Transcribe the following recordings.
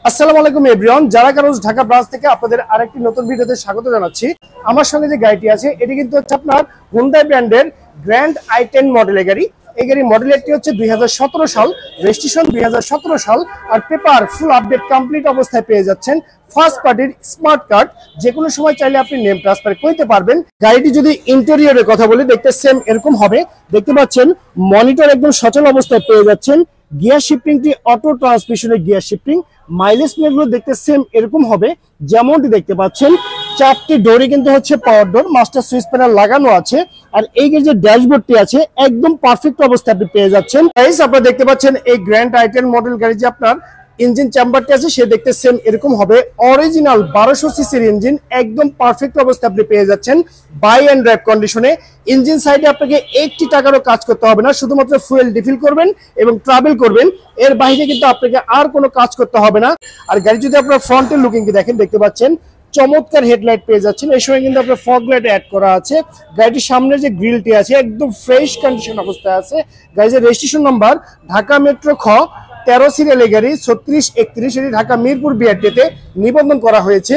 আসসালামু আলাইকুম এভরিওয়ান, যারা কারোজ ঢাকা ব্রাঞ্চ থেকে আপনাদের আরেকটি নতুন ভিডিওতে স্বাগত জানাচ্ছি। আমার সঙ্গে যে গাড়িটি আছে এটি কিন্তু হচ্ছে আপনার হুন্ডাই ব্র্যান্ডের গ্র্যান্ড i10 মডেলের গাড়ি। এই গাড়ির মডেলটি হচ্ছে 2017 সাল, রেজিস্ট্রেশন 2017 সাল, আর পেপার ফুল আপডেট কমপ্লিট অবস্থায় পেয়ে যাচ্ছেন। ফার্স্ট পার্টির স্মার্ট কার্ড, যে কোনো সময় চাইলে আপনি নেম ট্রান্সফার করতে পারবেন। গাড়িটি যদি ইন্টেরিয়রের কথা বলি, দেখতে সেম এরকম হবে। দেখতে পাচ্ছেন মনিটর একদম সচল অবস্থায় পেয়ে যাচ্ছেন। গিয়ার শিফটিংটি অটো ট্রান্সমিশনের গিয়ার শিফটিং। মাইলেজ প্লেটগুলো দেখতে সেম এরকম হবে যেমনটি দেখতে পাচ্ছেন। চারটি ডোরই কিন্তু হচ্ছে পাওয়ার ডোর, মাস্টার সুইচ প্যানেল লাগানো আছে। আর এই যে ড্যাশবোর্ডটি আছে একদম পারফেক্ট অবস্থায় আপনি পেয়ে যাচ্ছেন। গাইস, আপনারা দেখতে পাচ্ছেন এই গ্র্যান্ড i10 মডেল গাড়ি যে আপনার ইঞ্জিন চেম্বারটি আছে সে দেখতে সেম এরকম হবে। অরিজিনাল 1200 সিসির ইঞ্জিন, একদম পারফেক্ট অবস্থায় আপনি পেয়ে যাচ্ছেন বাই এন্ড ড্রাইভ কন্ডিশনে। ইঞ্জিন সাইডে আপনাকে 80 টাকারও কাজ করতে হবে না, শুধুমাত্র ফুয়েল রিফিল করবেন এবং ট্রাভেল করবেন। এর বাইরে কিন্তু আপনাকে আর কোনো কাজ করতে হবে না। আর গাড়ি যদি আপনার ফ্রন্টের লুকিংটি দেখেন, দেখতে পাচ্ছেন চমৎকার হেডলাইট পেয়ে যাচ্ছেন। এর সঙ্গে কিন্তু আপনার ফগ লাইট অ্যাড করা আছে। গাড়িটির সামনের যে গ্রিলটি আছে একদম ফ্রেশ কন্ডিশন অবস্থায় আছে। গাড়ির রেজিস্ট্রেশন নাম্বার ঢাকা মেট্রো খ 13 সিরিয়ালের গাড়ি 3631, এটি ঢাকা মিরপুর বিআরটিতে নিবন্ধন করা হয়েছে।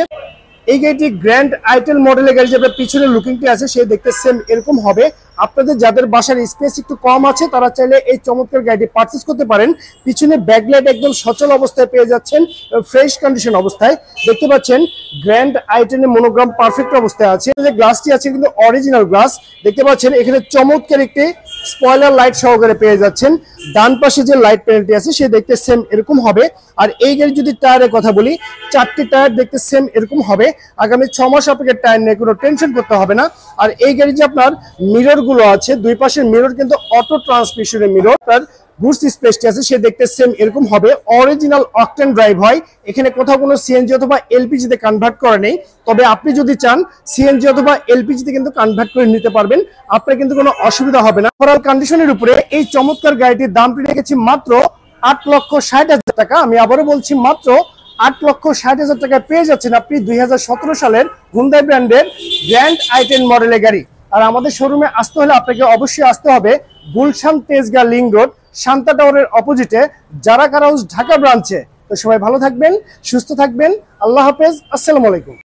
এই গাড়িটি গ্র্যান্ড i10 মডেলের গাড়ি, যে পিছনের লুকিংটি আছে সে দেখতে সেম এরকম হবে। আপনাদের যাদের বাসার স্পেস একটু কম আছে তারা চাইলে এই চমৎকার গাড়িটি পারচেজ করতে পারেন। পিছনে ব্যাকলাইট একদম সচল অবস্থায় পেয়ে যাচ্ছেন, ফ্রেশ কন্ডিশন অবস্থায়। দেখতে পাচ্ছেন গ্র্যান্ড i10 এর মনোগ্রাম পারফেক্ট অবস্থায় আছে। যে গ্লাসটি আছে কিন্তু অরিজিনাল গ্লাস। দেখতে পাচ্ছেন এখানে চমৎকার একটি স্পয়লার লাইট সহকারে পেয়ে যাচ্ছেন। ডান পাশে যে লাইট প্যানেলটি আছে সে দেখতে সেম এরকম হবে। আর এই গাড়ি যদি টায়ারের কথা বলি, 4টি টায়ার দেখতে সেম এরকম হবে। আগামী 6 মাস আপনাকে টায়ার নিয়ে কোনো টেনশন করতে হবে না। আর এই গাড়ি যে আপনার মিরর গুলো আছে, দুই পাশের মিরর কিন্তু অটো ট্রান্সমিশনের মিরর। তার বুস্ট স্পেসটি আছে সে দেখতে সেম এরকম হবে। অরিজিনাল অকটেন ড্রাইভ হয়, এখানে কোথাও কোনো সিএনজি অথবা এলপিজি তে কনভার্ট করা নেই। তবে আপনি যদি চান সিএনজি অথবা এলপিজি তে কিন্তু কনভার্ট করে নিতে পারবেন, আপনার কিন্তু কোনো অসুবিধা হবে না। ওভারঅল কন্ডিশনের উপরে এই চমৎকার গাড়িটির দামটি রেখেছি মাত্র 8,60,000 টাকা। আমি আবারও বলছি, মাত্র 8,60,000 টাকায় পেয়ে যাচ্ছেন আপনি 2017 সালের হুন্ডাই ব্র্যান্ডের গ্র্যান্ড i10 মডেলের গাড়ি। আর আমাদের শোরুমে আসতে হলে আপনাকে অবশ্যই আসতে হবে গুলশান তেজগাঁ লিংক রোড, শান্তা টাওয়ারের অপোজিটে, যারা কারোজ ঢাকা ব্রাঞ্চে। তো সবাই ভালো থাকবেন, সুস্থ থাকবেন। আল্লাহ হাফেজ, আসসালামু আলাইকুম।